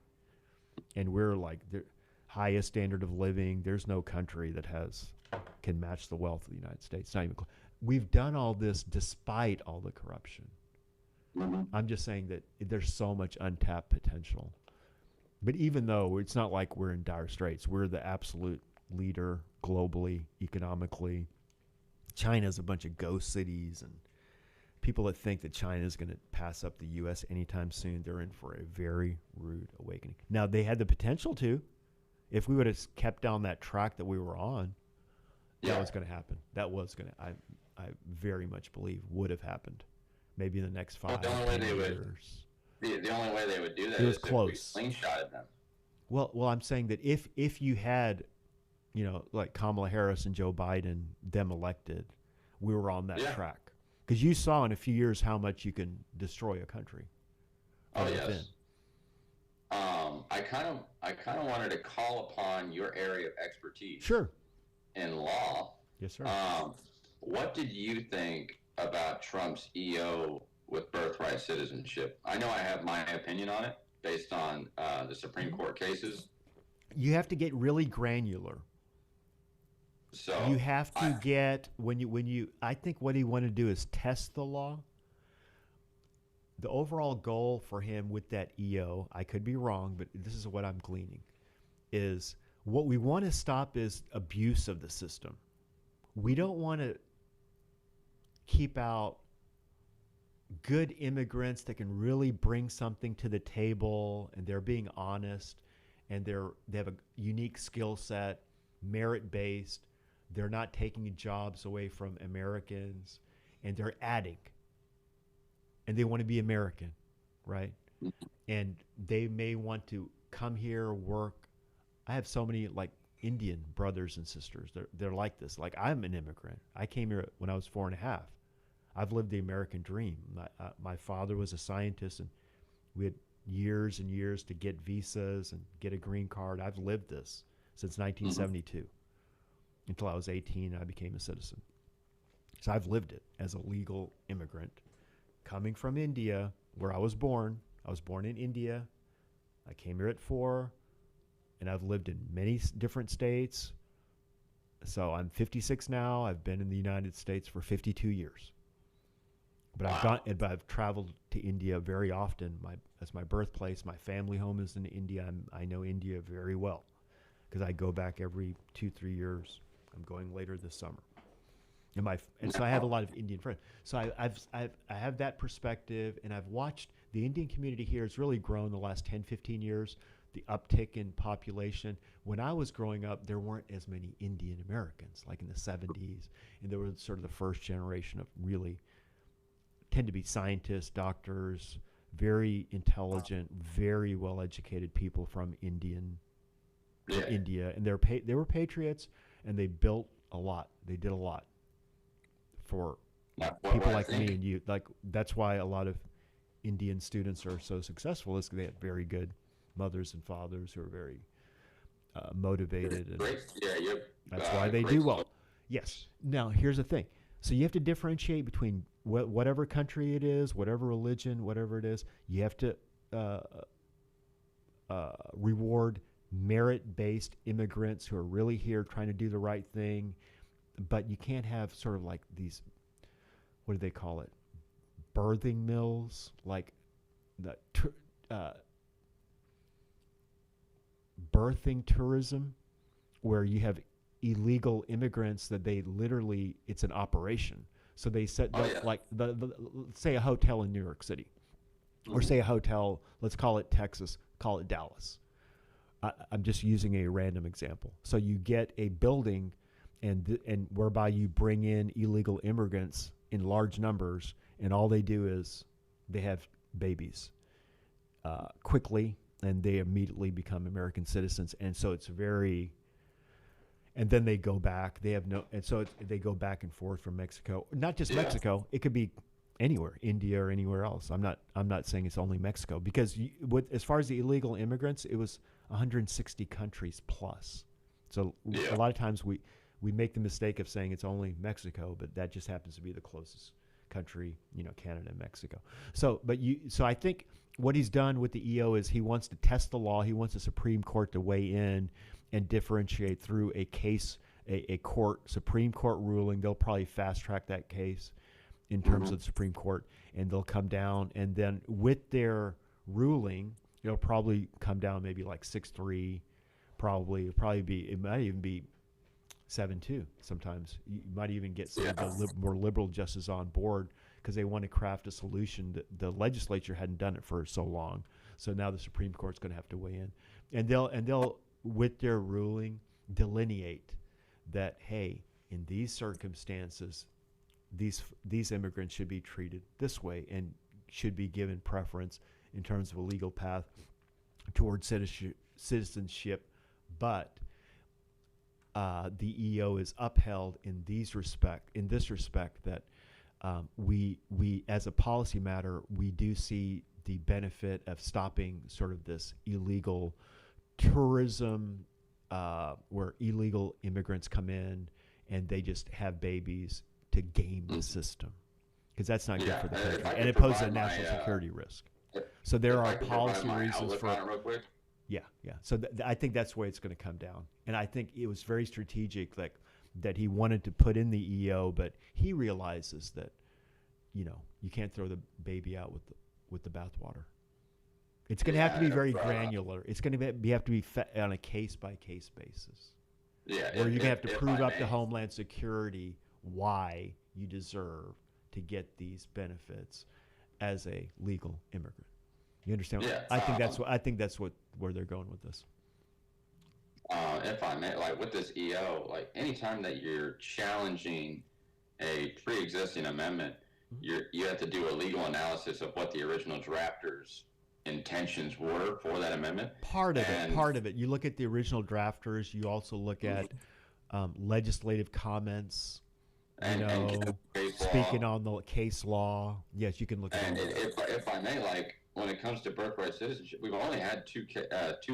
and we're like the highest standard of living. There's no country that can match the wealth of the United States. Not even close. We've done all this despite all the corruption. I'm just saying that there's so much untapped potential. But even though it's not like we're in dire straits, we're the absolute leader globally, economically. China's a bunch of ghost cities, and people that think that China is going to pass up the U.S. anytime soon, they're in for a very rude awakening. Now, they had the potential to. If we would have kept down that track that we were on, that was going to happen. That was going to, I very much believe, would have happened. Maybe in the next 5 years. The only way they would do that It was is close. if we slingshotted them. Well, I'm saying that if you had, like Kamala Harris and Joe Biden, them elected, we were on that track. Because you saw in a few years how much you can destroy a country. Oh yes. I kind of wanted to call upon your area of expertise. Sure. In law. Yes, sir. What did you think about Trump's EO with birthright citizenship? I know I have my opinion on it based on the Supreme Court cases. You have to get really granular. So you have to get when you. I think what he wanted to do is test the law. The overall goal for him with that EO, I could be wrong, but this is what I'm gleaning, is what we want to stop is abuse of the system. We don't want to keep out good immigrants that can really bring something to the table, and they're being honest, and they have a unique skill set, merit-based. They're not taking jobs away from Americans, and they're adding. And they want to be American, right? And they may want to come here, work. I have so many like Indian brothers and sisters. They're like this. Like, I'm an immigrant. I came here when I was 4.5. I've lived the American dream. My father was a scientist, and we had years and years to get visas and get a green card. I've lived this since 1972 until I was 18 and I became a citizen. So I've lived it as a legal immigrant coming from India, where I was born. I was born in India. I came here at 4, and I've lived in many different states. So I'm 56 now. I've been in the United States for 52 years. But I've traveled to India very often. That's my birthplace. My family home is in India. I know India very well because I go back every 2-3 years. I'm going later this summer. And so I have a lot of Indian friends. So I have that perspective, and I've watched the Indian community here has really grown the last 10, 15 years, the uptick in population. When I was growing up, there weren't as many Indian Americans, like in the 70s, and there was sort of the first generation of really tend to be scientists, doctors, very intelligent, very well-educated people from India, and they were patriots, and they built a lot. They did a lot for people like me and you. Like that's why a lot of Indian students are so successful. Is they have very good mothers and fathers who are very motivated. And that's why they do well. Yes. Now here's the thing. So you have to differentiate between whatever country it is, whatever religion, whatever it is. You have to reward merit-based immigrants who are really here trying to do the right thing. But you can't have sort of like these, what do they call it? Birthing mills, like the birthing tourism, where you have illegal immigrants that they literally, it's an operation. So they set like say a hotel in New York City, or say a hotel, let's call it Texas, call it Dallas. I'm just using a random example. So you get a building, and whereby you bring in illegal immigrants in large numbers, and all they do is they have babies quickly, and they immediately become American citizens. And so it's very, and then they go back. They have no, and so they go back and forth from Mexico. Not just Mexico. It could be anywhere, India or anywhere else. I'm not saying it's only Mexico, because as far as the illegal immigrants, it was 160 countries plus. So a lot of times we make the mistake of saying it's only Mexico, but that just happens to be the closest country, Canada and Mexico. So I think what he's done with the EO is he wants to test the law. He wants the Supreme Court to weigh in and differentiate through a case, a Supreme Court ruling. They'll probably fast track that case in terms of the Supreme Court, and they'll come down, and then with their ruling, it'll probably come down maybe like 6-3, it might even be 7-2 sometimes. You might even get some of the more liberal justices on board because they want to craft a solution that the legislature hadn't done it for so long. So now the Supreme Court's going to have to weigh in, and they'll with their ruling delineate that, hey, in these circumstances, these immigrants should be treated this way and should be given preference in terms of a legal path towards citizenship, but the EO is upheld in this respect that we as a policy matter, we do see the benefit of stopping sort of this illegal tourism where illegal immigrants come in and they just have babies to game the system, because that's not good for the country, and it poses a national security risk. So there are policy reasons for it. Real quick. Yeah. So I think that's the way it's going to come down, and I think it was very strategic, like that he wanted to put in the EO, but he realizes that you can't throw the baby out with the bathwater. It's going to have to be very granular. It's going to have to be on a case by case basis. Yeah, where you're going to have to prove up to Homeland Security why you deserve to get these benefits as a legal immigrant. You understand? Yeah, I think that's where they're going with this. If I may, like with this EO, like anytime that you're challenging a pre-existing amendment, you have to do a legal analysis of what the original drafters' intentions were for that amendment. Part of it. You look at the original drafters. You also look at legislative comments and case speaking law. on the case law. Yes, you can look at And all of that. if I may, like when it comes to birthright citizenship, we've only had two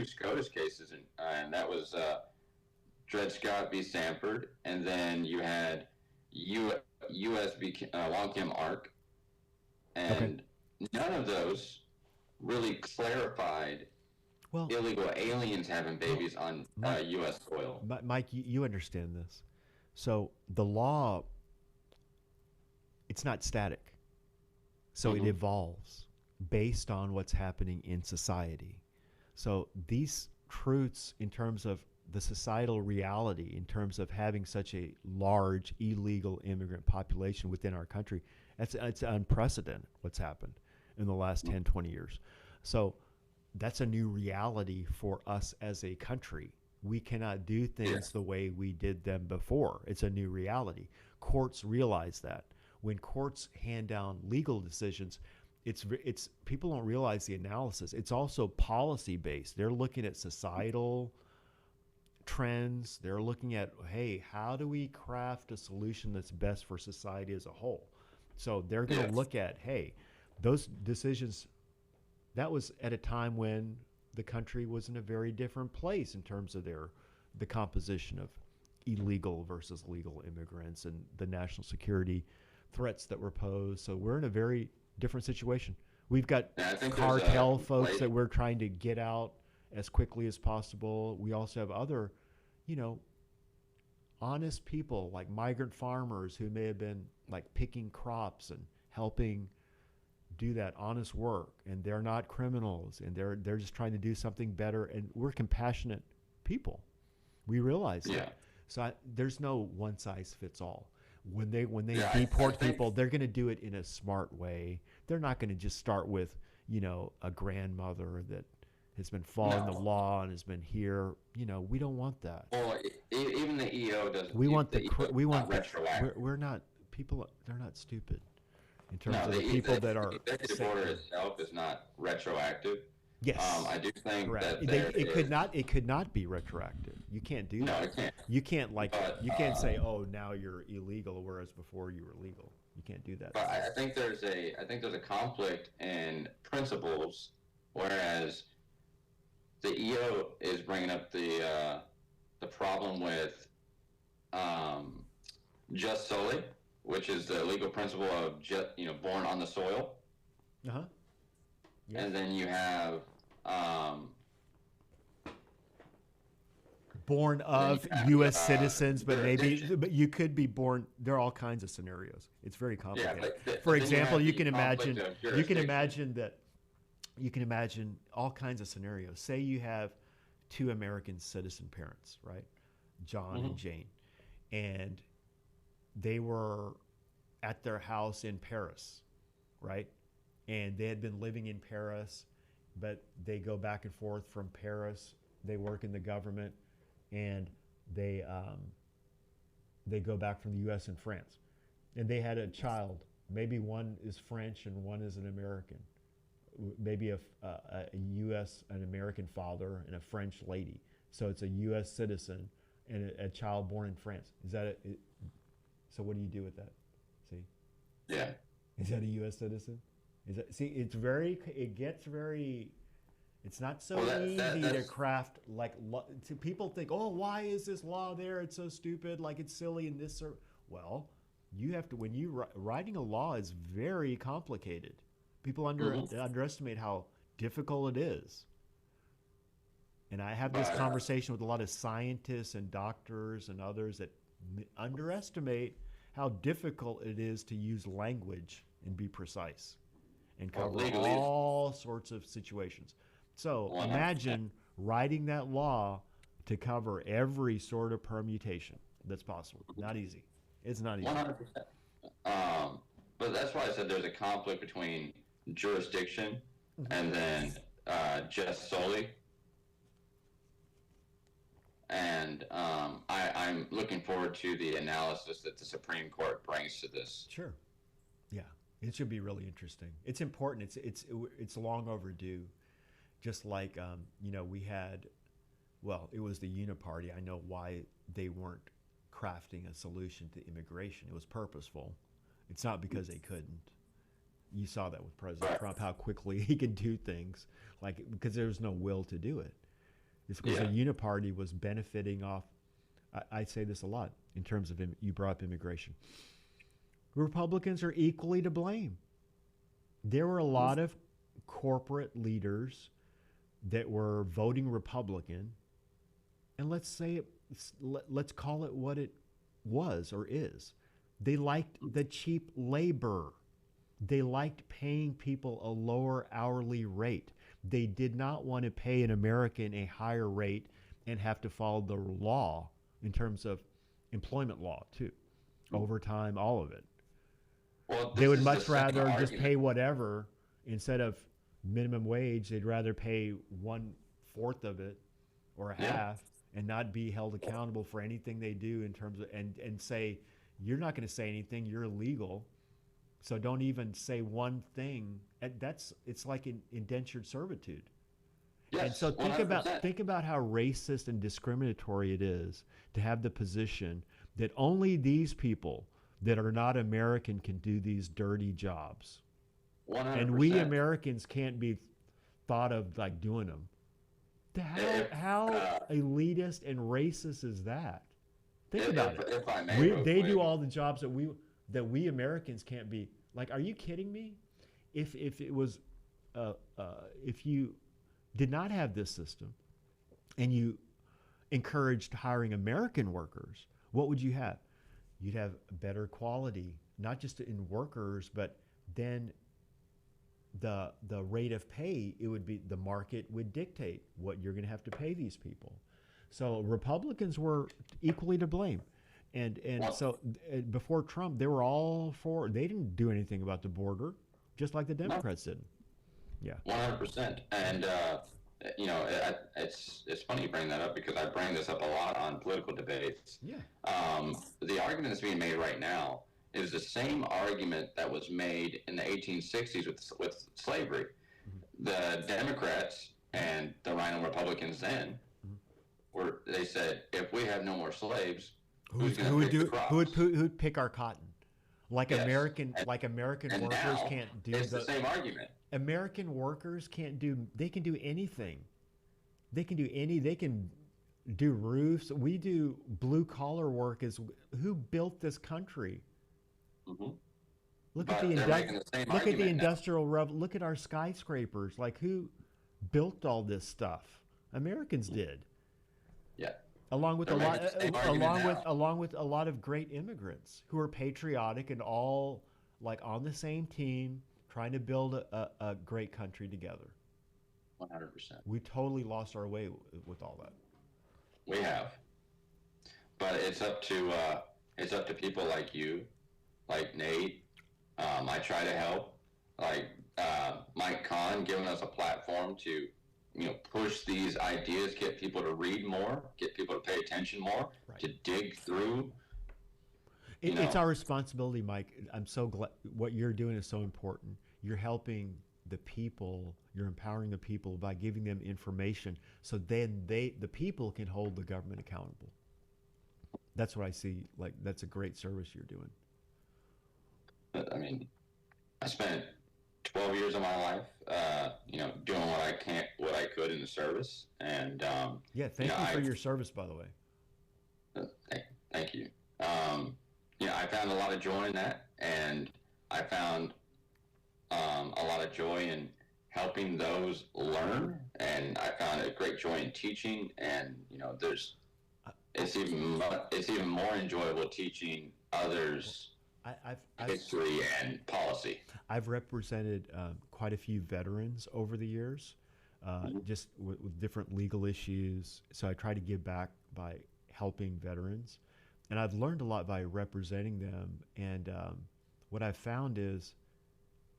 SCOTUS cases, and that was Dred Scott v. Sanford, and then you had U.S. v. Wonkim Ark, Okay. and none of those really clarified Well, illegal aliens having well, babies on Mike, U.S. soil. Mike, you understand this. So the law, it's not static. So it Mm-hmm. evolves based on what's happening in society. So these truths, in terms of the societal reality, in terms of having such a large illegal immigrant population within our country, it's unprecedented what's happened in the last 10, 20 years. So that's a new reality for us as a country. We cannot do things Yes. the way we did them before. It's a new reality. Courts realize that. When courts hand down legal decisions, it's people don't realize the analysis. It's also policy based. They're looking at societal trends. They're looking at, hey, how do we craft a solution that's best for society as a whole? So they're going to Yes. look at, hey, those decisions, that was at a time when the country was in a very different place in terms of the composition of illegal versus legal immigrants and the national security threats that were posed. So we're in a very different situation. We've got And I think there's a cartel folks that lady. we're trying to get out as quickly as possible. We also have other, you know, honest people like migrant farmers who may have been like picking crops and helping do that honest work, and they're not criminals, and they're just trying to do something better, and we're compassionate people. We realize that. Yeah. So there's no one size fits all. When they Yeah. I deport think. people, they're going to do it in a smart way. They're not going to just start with, a grandmother that has been following the No. law and has been here. We don't want that. Well, even the EO doesn't. We want The EO is we not want retroactive. we're not people. They're not stupid in terms No, of the people that the are executive order itself is not retroactive. I Yes, do think correct. that there is. It could not be retroactive. You can't do No, that. it can't. You But can't say, oh, now you're illegal, whereas before you were legal. You can't do that. but I think there's a conflict in principles, whereas the EO is bringing up the problem with um, just solely, which is the legal principle of just born on the soil, Uh huh. Yes. and then you have um, Born then you of have U.S. citizens, jurisdiction. but you could be born. There are all kinds of scenarios. It's very Yeah, complicated. but For then you example, have you the can conflict imagine of you can jurisdiction. imagine that you can imagine all kinds of scenarios. Say you have two American citizen parents, right? John and Hmm. Jane. And they were at their house in Paris, right? And they had been living in Paris, but they go back and forth from Paris. They work in the government, and they they go back from the U.S. and France, and they had a child. Maybe one is French and one is an American. Maybe a U.S. an American father and a French lady. So it's a U.S. citizen and a child born in France. Is that it? So what do you do with that? See, Yeah. is that a U.S. citizen? Is that see? It gets very. It's not so Well, easy to that's craft to people think, oh, why is this law there? It's so stupid, like it's silly in this. Well, you have to when you writing a law is very complicated. People mhm. underestimate how difficult it is. And I have this But conversation with a lot of scientists and doctors and others that underestimate how difficult it is to use language and be precise and well, cover legalese all sorts of situations. So 100%. imagine writing that law to cover every sort of permutation that's possible. Not easy. It's not easy. 100%. Um, but that's why I said there's a conflict between jurisdiction and then just solely. And I'm looking forward to the analysis that the Supreme Court brings to this. Sure. Yeah. It should be really interesting. It's important. It's long overdue. Just like we had, well, it was the Uniparty. I know why they weren't crafting a solution to immigration. It was purposeful. It's not because they couldn't. You saw that with President Trump, how quickly he could do things, like because there was no will to do it. It's because the uniparty was benefiting off. I say this a lot in terms of you brought up immigration. Republicans are equally to blame. There were a lot of corporate leaders that were voting Republican, and let's call it what it was or is. They liked the cheap labor. They liked paying people a lower hourly rate. They did not want to pay an American a higher rate and have to follow the law in terms of employment law too, overtime, all of it. Well, they would much rather just pay whatever instead of minimum wage. They'd rather pay 1/4 of it or a half and not be held accountable for anything they do in terms of and say, you're not going to say anything, you're illegal, so don't even say one thing. It's like indentured servitude. Yes, and so 100%. think about how racist and discriminatory it is to have the position that only these people that are not American can do these dirty jobs. 100%. And we Americans can't be thought of like doing them. How elitist and racist is that? Think about it. If I may, They do all the jobs that we Americans can't be. Like, are you kidding me? If it was, if you did not have this system, and you encouraged hiring American workers, what would you have? You'd have better quality, not just in workers, but then the rate of pay. It would be the market would dictate what you're going to have to pay these people. So Republicans were equally to blame. And so before Trump, they were all for. They didn't do anything about the border, just like the Democrats did. Yeah, 100%. And it's funny you bring that up because I bring this up a lot on political debates. Yeah. The argument that's being made right now is the same argument that was made in the 1860s with slavery. Mm-hmm. The Democrats and the Rhino Republicans then they said, if we have no more slaves, who's going to pick the crops? Who'd pick our cotton? Like American workers now, can't do. It's the same argument. American workers can't do. They can do anything. They can do roofs. We do blue collar work. Who built this country? Mm-hmm. Look at the industrial revolution. Look at our skyscrapers. Like, who built all this stuff? Americans did. Yeah. Along with a lot of great immigrants who are patriotic and all like on the same team, trying to build a great country together. 100%. We totally lost our way with all that. We have, but it's up to people like you, like Nate. I try to help, like Mike Kahn, giving us a platform to push these ideas, get people to read more, get people to pay attention more, right, to dig through. It's our responsibility, Mike. I'm so glad what you're doing is so important. You're helping the people, you're empowering the people by giving them information so then the people can hold the government accountable. That's what I see. Like, that's a great service you're doing. I mean, I spent 12 years of my life, doing what I could in the service, and thank you for your service, by the way. Thank you. I found a lot of joy in that, and I found a lot of joy in helping those learn, and I found a great joy in teaching, and it's even more enjoyable teaching others. History and policy. I've represented quite a few veterans over the years, just with different legal issues. So I try to give back by helping veterans. And I've learned a lot by representing them. And what I've found is,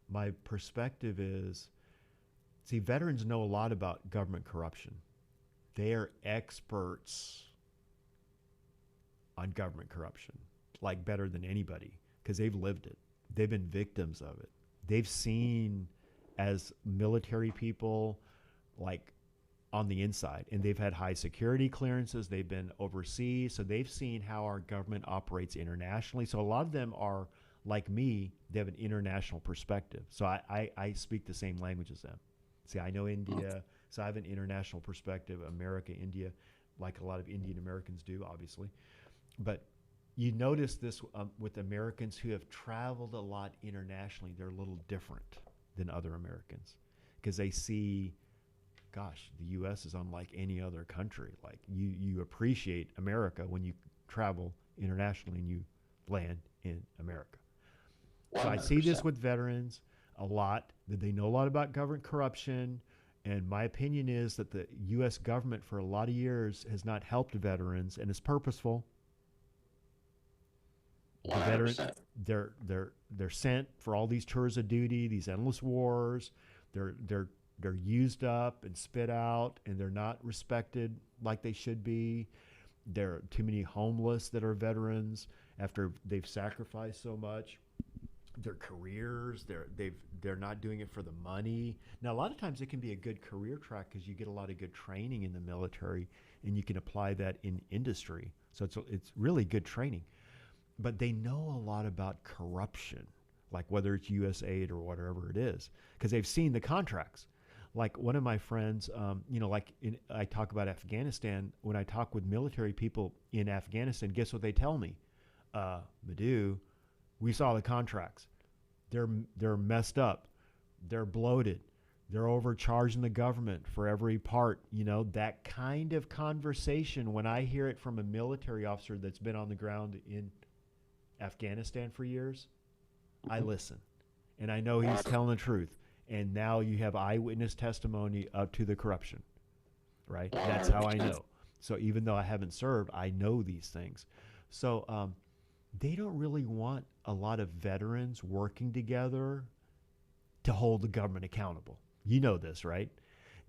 my perspective is, see, veterans know a lot about government corruption. They are experts on government corruption, like better than anybody. Because they've lived it. They've been victims of it. They've seen, as military people, like on the inside, and they've had high security clearances. They've been overseas, so they've seen how our government operates internationally. So a lot of them are like me. They have an international perspective. So I speak the same language as them. See, I know India, so I have an international perspective. America, India, like a lot of Indian Americans do, obviously. But you notice this with Americans who have traveled a lot internationally. They're a little different than other Americans because they see, gosh, the U.S. is unlike any other country. Like you appreciate America when you travel internationally and you land in America. 100%. So I see this with veterans a lot, that they know a lot about government corruption. And my opinion is that the U.S. government for a lot of years has not helped veterans, and it's purposeful. 100%. The veterans, they're sent for all these tours of duty, these endless wars. They're used up and spit out, and they're not respected like they should be. There are too many homeless that are veterans after they've sacrificed so much. Their careers, they're not doing it for the money. Now, a lot of times it can be a good career track because you get a lot of good training in the military, and you can apply that in industry. So it's really good training. But they know a lot about corruption, like whether it's USAID or whatever it is, because they've seen the contracts. Like one of my friends, I talk about Afghanistan. When I talk with military people in Afghanistan, guess what they tell me? Madhu, we saw the contracts. They're messed up. They're bloated. They're overcharging the government for every part. That kind of conversation, when I hear it from a military officer that's been on the ground in Afghanistan for years, I listen. And I know he's telling the truth. And now you have eyewitness testimony up to the corruption, right? That's how I know. So even though I haven't served, I know these things. So they don't really want a lot of veterans working together to hold the government accountable. You know this, right?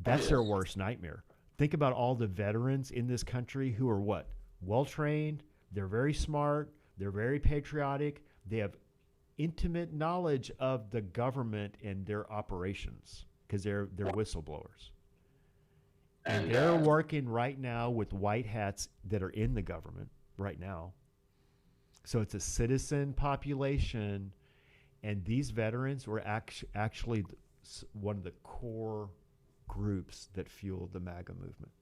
That's their worst nightmare. Think about all the veterans in this country who are what? Well-trained, they're very smart, they're very patriotic, they have intimate knowledge of the government and their operations because they're whistleblowers. And they're working right now with white hats that are in the government right now. So it's a citizen population, and these veterans were actually one of the core groups that fueled the MAGA movement.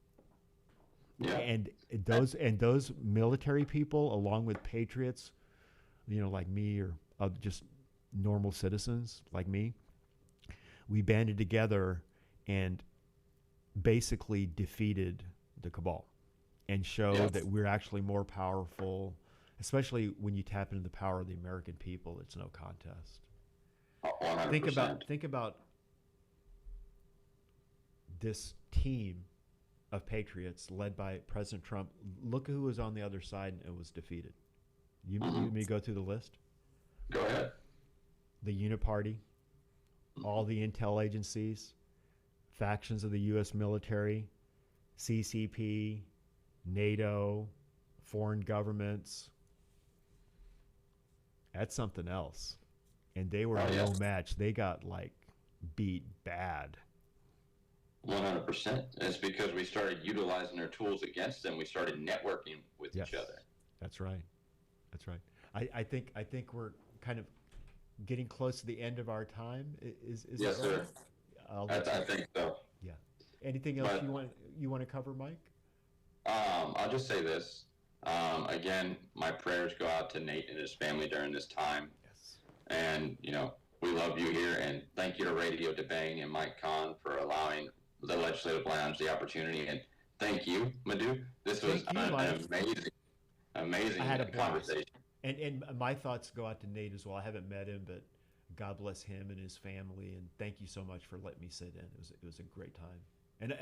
Yeah. And those military people, along with patriots, like me or just normal citizens like me, we banded together and basically defeated the cabal and showed that we're actually more powerful, especially when you tap into the power of the American people. It's no contest. 100%. Think about this team of patriots led by President Trump. Look who was on the other side and was defeated. You want me to go through the list? Go ahead. The Uniparty, all the intel agencies, factions of the U.S. military, CCP, NATO, foreign governments. That's something else. And they were no match. They got beat bad. 100%. It's because we started utilizing their tools against them. We started networking with each other. That's right. That's right. I think we're kind of getting close to the end of our time. Is yes, that right? Sir. I think so. Yeah. Anything else you want to cover, Mike? I'll just say this. Again, my prayers go out to Nate and his family during this time. Yes. And we love you here, and thank you to Radio DeBang and Mike Kahn for allowing the Legislative Lounge the opportunity. And thank you, Madhu. This was an amazing conversation. And my thoughts go out to Nate as well. I haven't met him, but God bless him and his family. And thank you so much for letting me sit in. It was a great time.